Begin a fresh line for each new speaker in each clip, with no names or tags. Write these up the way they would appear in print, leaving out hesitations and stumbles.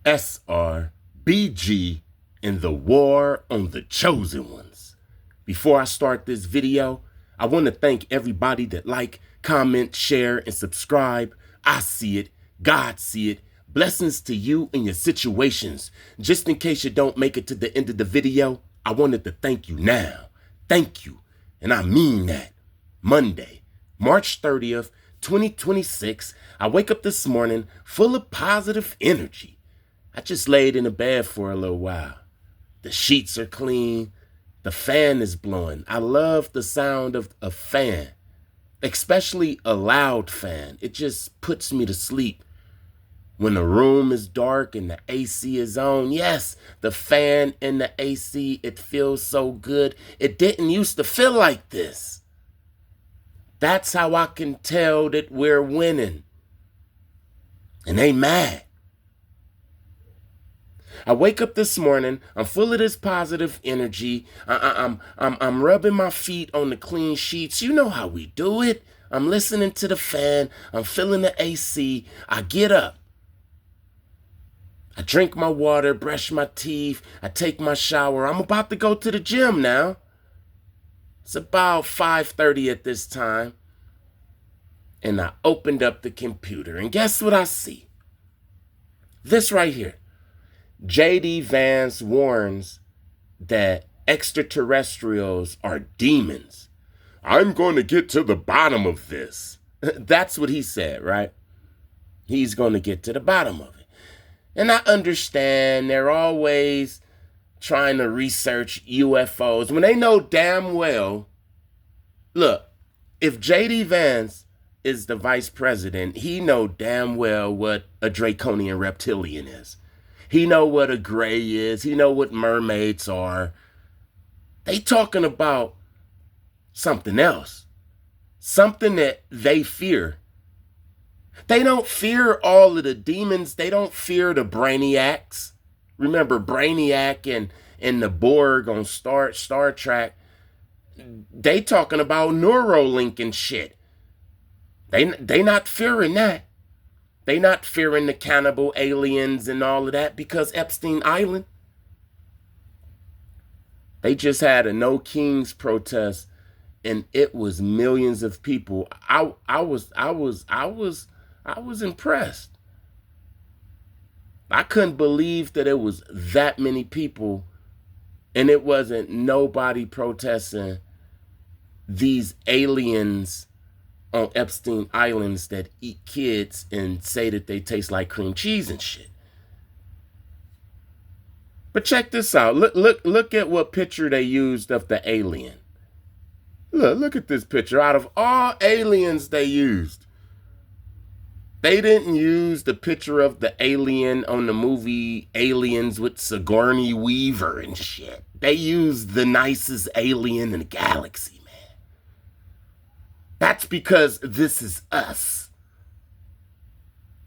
SR&BG in the war on the chosen ones. Before I start this video, I want to thank everybody that like, comment, share, and subscribe. I see it. God see it. Blessings to you and your situations. Just in case you don't make it to the end of the video, I wanted to thank you now. Thank you. And I mean that. Monday, March 30th, 2026, I wake up this morning full of positive energy. I just laid in the bed for a little while. The sheets are clean. The fan is blowing. I love the sound of a fan, especially a loud fan. It just puts me to sleep. When the room is dark and the AC is on, yes, the fan and the AC, it feels so good. It didn't used to feel like this. That's how I can tell that we're winning. And they mad. I wake up this morning, I'm full of this positive energy. I'm rubbing my feet on the clean sheets. You know how we do it. I'm listening to the fan. I'm feeling the AC. I get up. I drink my water, brush my teeth. I take my shower. I'm about to go to the gym now. It's about 5:30 at this time. And I opened up the computer. And guess what I see? This right here. JD Vance warns that extraterrestrials are demons. I'm going to get to the bottom of this. That's what he said, right? He's going to get to the bottom of it. And I understand they're always trying to research UFOs when they know damn well, look, if JD Vance is the vice president, he know damn well what a draconian reptilian is. He know what a gray is. He know what mermaids are. They talking about something else. Something that they fear. They don't fear all of the demons. They don't fear the brainiacs. Remember Brainiac and the Borg on Star Trek. They talking about Neuralink and shit. They not fearing that. They not fearing the cannibal aliens and all of that because Epstein Island. They just had a No Kings protest and it was millions of people. I was impressed. I couldn't believe that it was that many people and it wasn't nobody protesting these aliens on Epstein Islands that eat kids and say that they taste like cream cheese and shit. But check this out. Look at what picture they used of the alien. Look at this picture. Out of all aliens they used, they didn't use the picture of the alien on the movie Aliens with Sigourney Weaver and shit. They used the nicest alien in the galaxy. That's because this is us.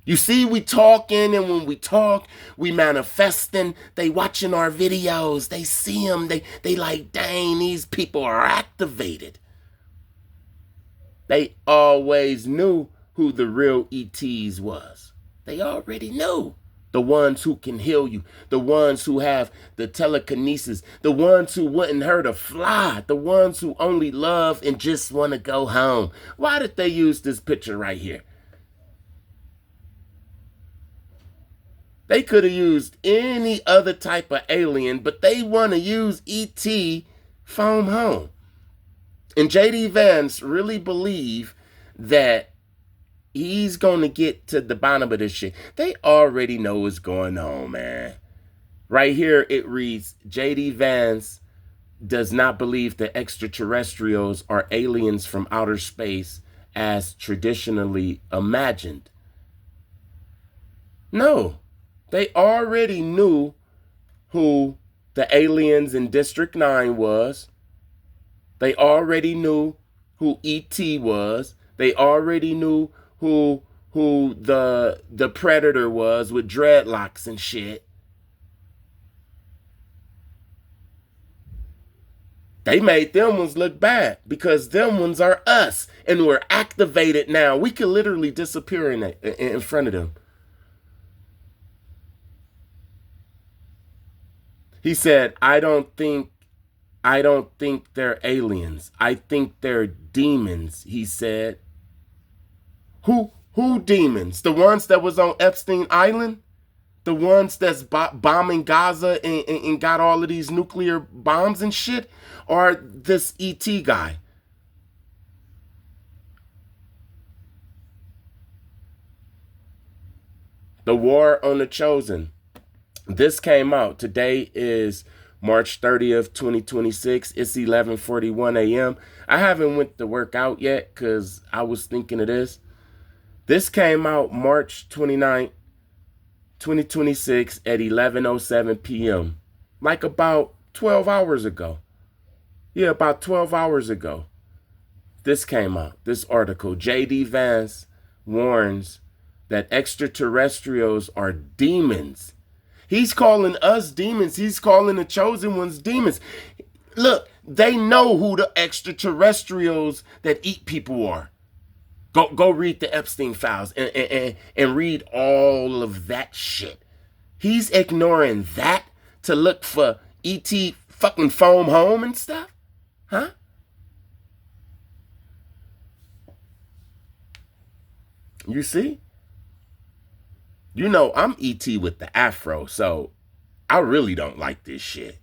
You see, we talking, and when we talk, we manifesting. They watching our videos. They see them. They like, dang, these people are activated. They always knew who the real ETs was. They already knew. The ones who can heal you, the ones who have the telekinesis, the ones who wouldn't hurt a fly, the ones who only love and just want to go home. Why did they use this picture right here? They could have used any other type of alien, but they want to use ET foam home. And JD Vance really believe that he's going to get to the bottom of this shit. They already know what's going on, man. Right here, it reads, JD Vance does not believe that extraterrestrials are aliens from outer space as traditionally imagined. No, they already knew who the aliens in District 9 was. They already knew who E.T. was. They already knew who the predator was with dreadlocks and shit. They made them ones look bad because them ones are us and we're activated now. We can literally disappear in front of them. He said, I don't think they're aliens. I think they're demons, he said. Who demons? The ones that was on Epstein Island? The ones that's bombing Gaza and got all of these nuclear bombs and shit? Or this ET guy? The War on the Chosen. This came out. Today is March 30th, 2026. It's 11:41 a.m. I haven't went to work out yet because I was thinking of this. This came out March 29th, 2026 at 11:07 p.m. Like about 12 hours ago. Yeah, about 12 hours ago. This came out. This article. JD Vance warns that extraterrestrials are demons. He's calling us demons. He's calling the chosen ones demons. Look, they know who the extraterrestrials that eat people are. Go read the Epstein files and read all of that shit. He's ignoring that to look for E.T. fucking foam home and stuff? Huh? You see? You know, I'm E.T. with the afro, so I really don't like this shit.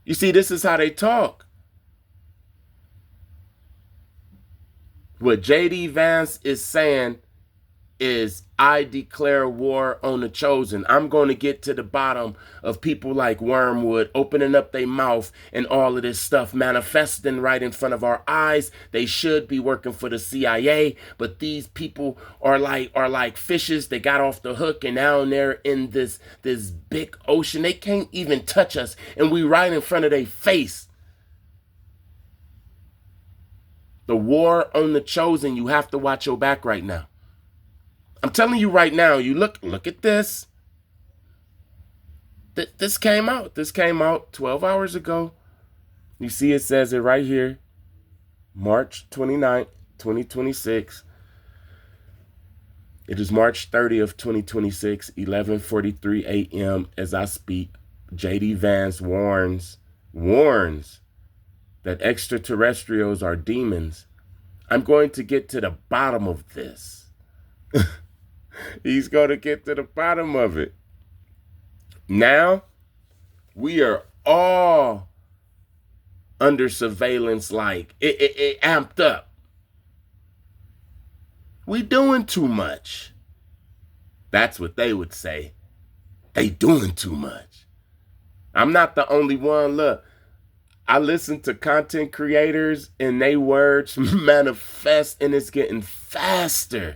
You see, this is how they talk. What JD Vance is saying is, I declare war on the chosen. I'm going to get to the bottom of people like Wormwood opening up their mouth and all of this stuff manifesting right in front of our eyes. They should be working for the CIA, but these people are like fishes. They got off the hook and now they're in this big ocean. They can't even touch us, and we right in front of their face. The war on the chosen. You have to watch your back right now. I'm telling you right now, you look at this. This came out. This came out 12 hours ago. You see it says it right here. March 29th, 2026. It is March 30th, 2026, 11:43 a.m. as I speak. JD Vance warns that extraterrestrials are demons. I'm going to get to the bottom of this. He's going to get to the bottom of it. Now, we are all under surveillance, like it amped up. We doing too much. That's what they would say. They doing too much. I'm not the only one. Look, I listen to content creators and they words manifest, and it's getting faster.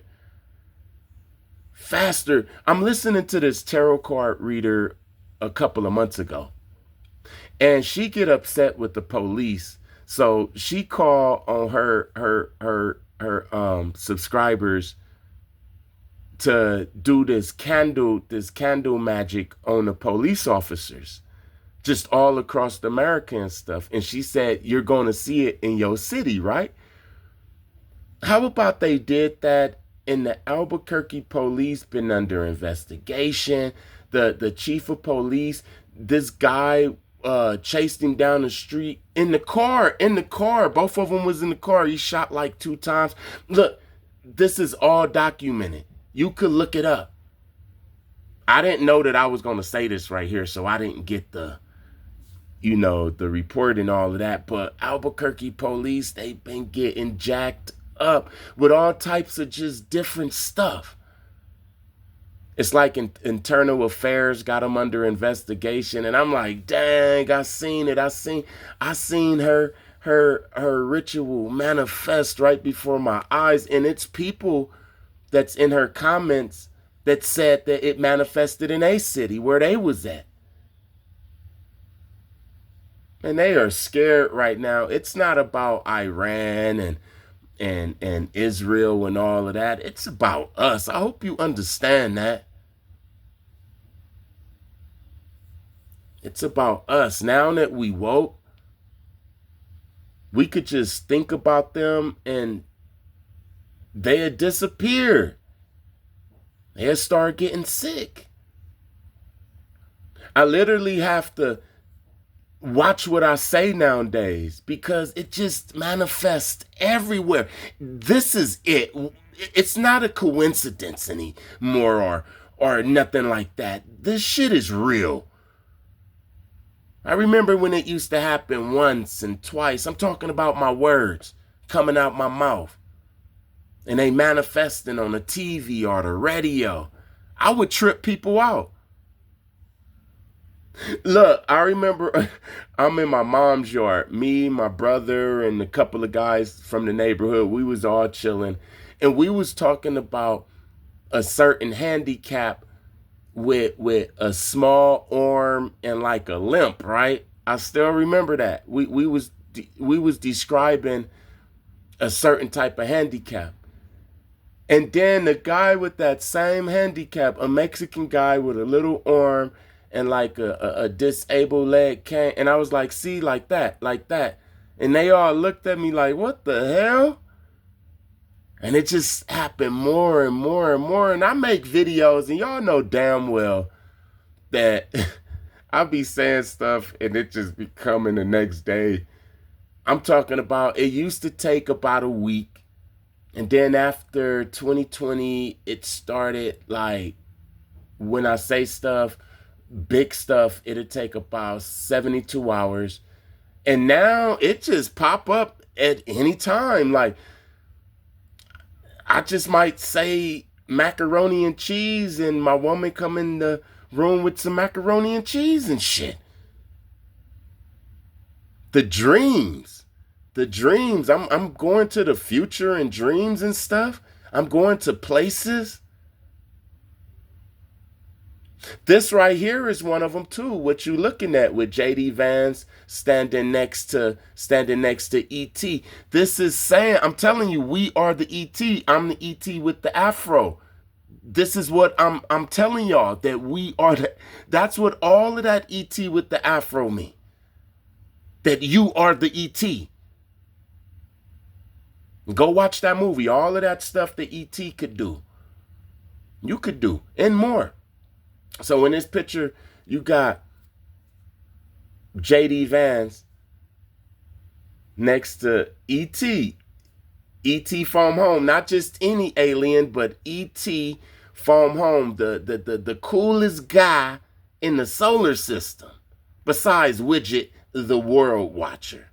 Faster. I'm listening to this tarot card reader a couple of months ago, and she get upset with the police. So she called on her subscribers to do this candle magic on the police officers, just all across America and stuff. And she said, you're going to see it in your city, right? How about they did that in the Albuquerque police? Been under investigation. The chief of police, this guy chased him down the street in the car. Both of them was in the car. He shot like 2 times. Look, this is all documented. You could look it up. I didn't know that I was going to say this right here, so I didn't get the report and all of that. But Albuquerque police, they've been getting jacked up with all types of just different stuff. It's like internal affairs got them under investigation, and I'm like, dang, I seen it. I seen her ritual manifest right before my eyes, and it's people that's in her comments that said that it manifested in a city where they was at. And they are scared right now. It's not about Iran and Israel and all of that. It's about us. I hope you understand that. It's about us. Now that we woke, we could just think about them and they'd disappear. They'd start getting sick. I literally have to watch what I say nowadays because it just manifests everywhere. This is it. It's not a coincidence anymore or nothing like that. This shit is real. I remember when it used to happen once and twice. I'm talking about my words coming out my mouth and they manifesting on the TV or the radio. I would trip people out. Look, I remember I'm in my mom's yard. Me, my brother, and a couple of guys from the neighborhood. We was all chilling. And we was talking about a certain handicap with a small arm and like a limp, right? I still remember that. We was describing a certain type of handicap. And then the guy with that same handicap, a Mexican guy with a little arm and like a disabled leg, came, and I was like, see, like that, like that. And they all looked at me like, what the hell? And it just happened more and more and more. And I make videos, and y'all know damn well that I be saying stuff and it just be coming the next day. I'm talking about it used to take about a week. And then after 2020, it started like when I say stuff, big stuff, it'll take about 72 hours. And now it just pop up at any time. Like I just might say macaroni and cheese and my woman come in the room with some macaroni and cheese and shit. The dreams. The dreams. I'm going to the future and dreams and stuff. I'm going to places. This right here is one of them too. What you looking at with JD Vance standing next to ET. This is saying, I'm telling you, we are the ET. I'm the ET with the afro. This is what I'm telling y'all, that we are that's what all of that ET with the afro mean. That you are the ET. Go watch that movie. All of that stuff that ET could do, you could do, and more. So in this picture, you got JD Vance next to ET. ET from home, not just any alien, but ET from home, the coolest guy in the solar system, besides Widget the World Watcher.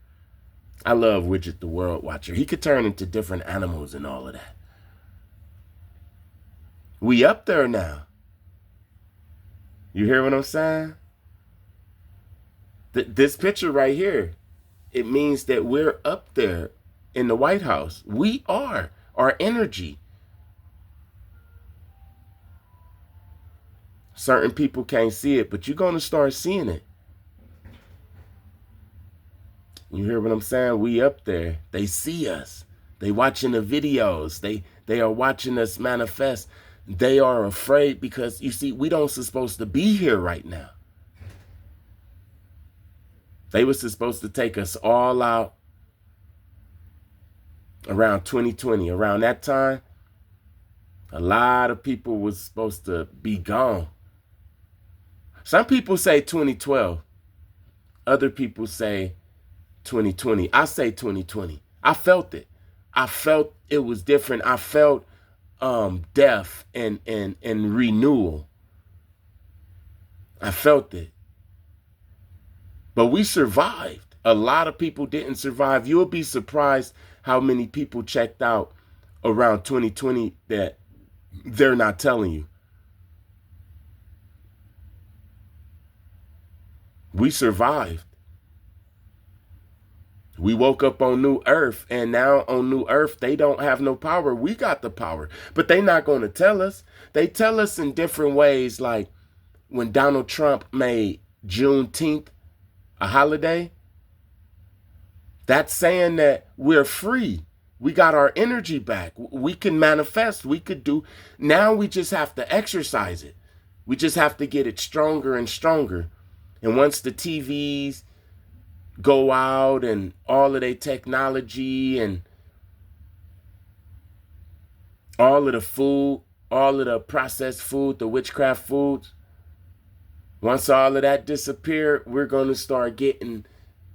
I love Widget the World Watcher. He could turn into different animals and all of that. We up there now. You hear what I'm saying? This picture right here, it means that we're up there in the White House. We are. Our energy. Certain people can't see it, but you're going to start seeing it. You hear what I'm saying? We up there. They see us. They watching the videos. They are watching us manifest. They are afraid because, you see, we don't supposed to be here right now. They were supposed to take us all out around 2020. Around that time, a lot of people was supposed to be gone. Some people say 2012. Other people say 2020. I say 2020. I felt it. I felt it was different. I felt death and renewal. I felt it. But we survived. A lot of people didn't survive. You'll be surprised how many people checked out around 2020 that they're not telling you. We survived. We woke up on New Earth, and now on New Earth, they don't have no power. We got the power, but they not going to tell us. They tell us in different ways, like when Donald Trump made Juneteenth a holiday. That's saying that we're free. We got our energy back. We can manifest. We could do. Now we just have to exercise it. We just have to get it stronger and stronger. And once the TVs go out and all of their technology and all of the food, all of the processed food, the witchcraft foods, Once all of that disappeared, we're going to start getting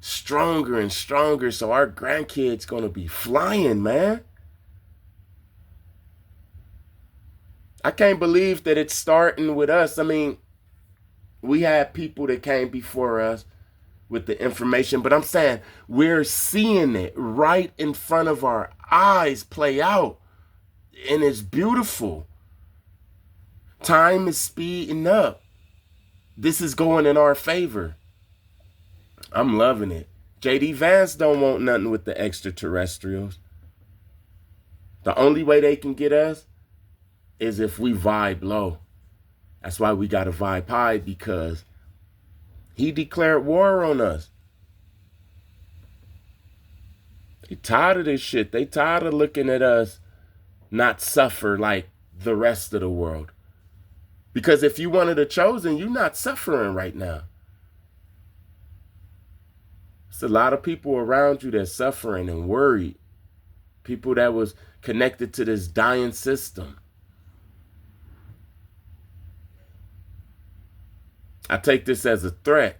stronger and stronger. So our grandkids going to be flying, man. I can't believe that it's starting with us. I mean, we had people that came before us with the information, but I'm saying we're seeing it right in front of our eyes play out, and it's beautiful. Time is speeding up. This is going in our favor. I'm loving it. JD Vance don't want nothing with the extraterrestrials. The only way they can get us is if we vibe low. That's why we got to vibe high, because he declared war on us. They tired of this shit. They tired of looking at us not suffer like the rest of the world. Because if you one of the chosen, you're not suffering right now. There's a lot of people around you that's suffering and worried. People that was connected to this dying system. I take this as a threat.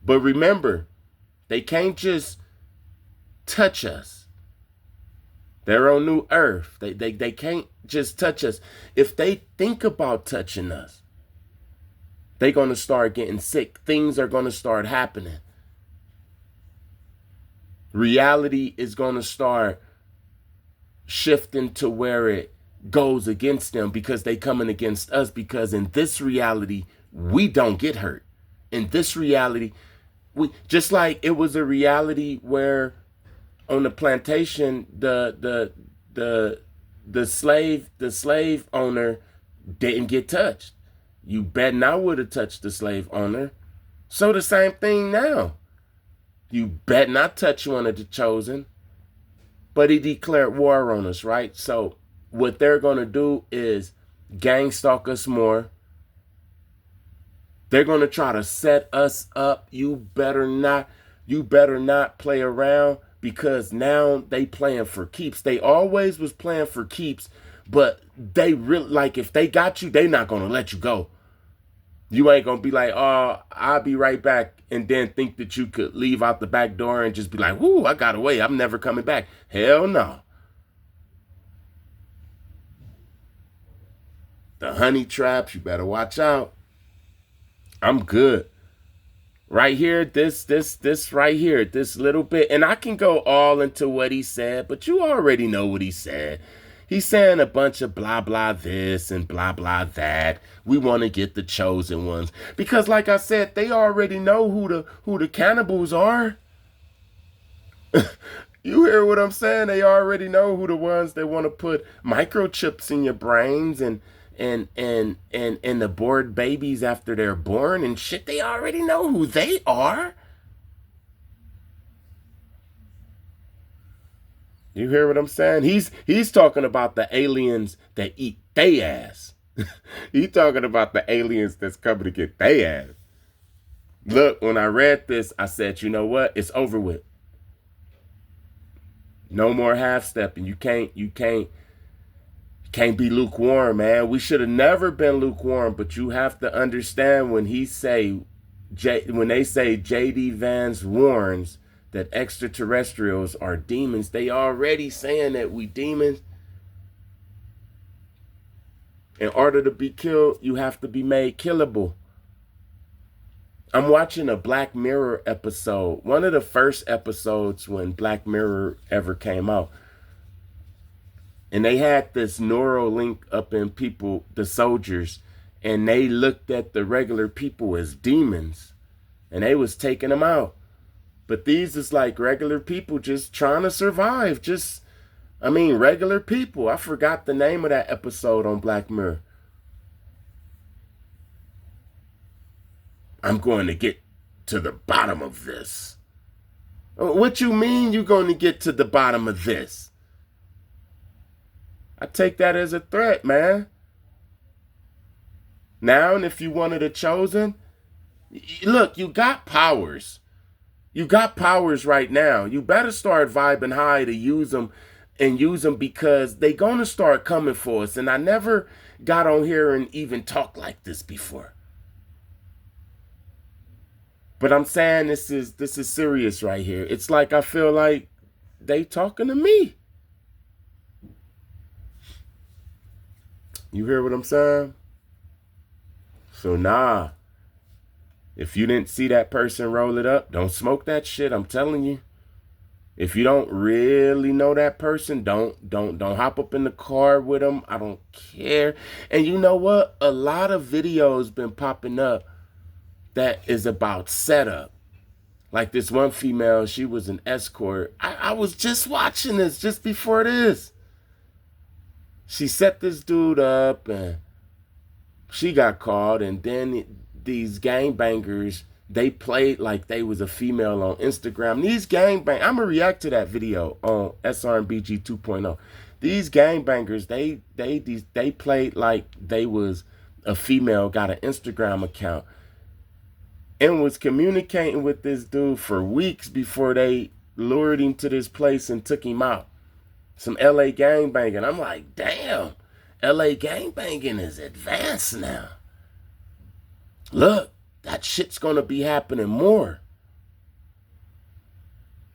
But remember, they can't just touch us. They're on New Earth. They can't just touch us. If they think about touching us, they're going to start getting sick. Things are going to start happening. Reality is going to start shifting to where it goes against them, because they coming against us. Because in this reality, we don't get hurt. In this reality, we just like it was a reality where on the plantation, the slave owner didn't get touched. You bet not would have touched the slave owner. So the same thing now. You bet not touch one of the chosen. But he declared war on us, right? So what they're going to do is gang stalk us more. They're going to try to set us up. You better not play around, because now they playing for keeps. They always was playing for keeps, but they really, like, if they got you, they not going to let you go. You ain't going to be like, oh, I'll be right back, and then think that you could leave out the back door and just be like, whoo, I got away. I'm never coming back. Hell no. The honey traps, you better watch out. I'm good. Right here, this right here, this little bit. And I can go all into what he said, but you already know what he said. He's saying a bunch of blah, blah this and blah, blah that. We want to get the chosen ones. Because like I said, they already know who the cannibals are. You hear what I'm saying? They already know who the ones that want to put microchips in your brains and abort babies after they're born and shit. They already know who they are. You hear what I'm saying? He's talking about the aliens that eat they ass. He's talking about the aliens that's coming to get they ass. Look, when I read this, I said, you know what? It's over with. No more half stepping. You can't be lukewarm, man. We should have never been lukewarm, but you have to understand when they say JD Vance warns that extraterrestrials are demons, they already saying that we demons. In order to be killed, you have to be made killable. I'm watching a Black Mirror episode, one of the first episodes when Black Mirror ever came out. And they had this neural link up in people, the soldiers, and they looked at the regular people as demons, and they was taking them out. But these is like regular people just trying to survive. Regular people. I forgot the name of that episode on Black Mirror. I'm going to get to the bottom of this. What you mean you're going to get to the bottom of this? I take that as a threat, man. Now, and if you one of the chosen, look, you got powers. You got powers right now. You better start vibing high to use them, because they going to start coming for us. And I never got on here and even talked like this before. But I'm saying this is serious right here. It's like I feel like they talking to me. You hear what I'm saying? So nah. If you didn't see that person roll it up, don't smoke that shit. I'm telling you. If you don't really know that person, don't hop up in the car with them. I don't care. And you know what? A lot of videos been popping up that is about setup. Like this one female, she was an escort. I was just watching this just before this. She set this dude up and she got caught, and then these gangbangers, they played like they was a female on Instagram. These gangbang, I'm gonna react to that video on SR&BG 2.0. These gangbangers, they played like they was a female, got an Instagram account, and was communicating with this dude for weeks before they lured him to this place and took him out. Some LA gangbanging. I'm like, damn, LA gangbanging is advanced now. Look, that shit's gonna be happening more.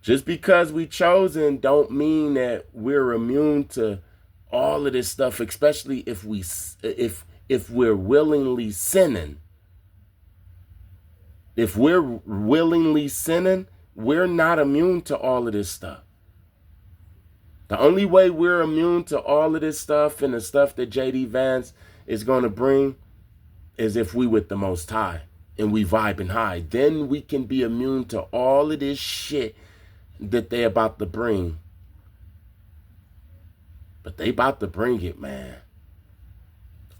Just because we chosen don't mean that we're immune to all of this stuff, especially if we're willingly sinning. If we're willingly sinning, we're not immune to all of this stuff. The only way we're immune to all of this stuff and the stuff that JD Vance is going to bring is if we with the Most High and we vibing high. Then we can be immune to all of this shit that they about to bring. But they about to bring it, man.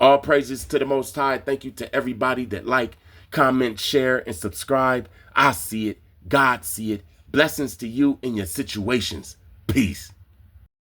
All praises to the Most High. Thank you to everybody that like, comment, share, and subscribe. I see it. God see it. Blessings to you in your situations. Peace.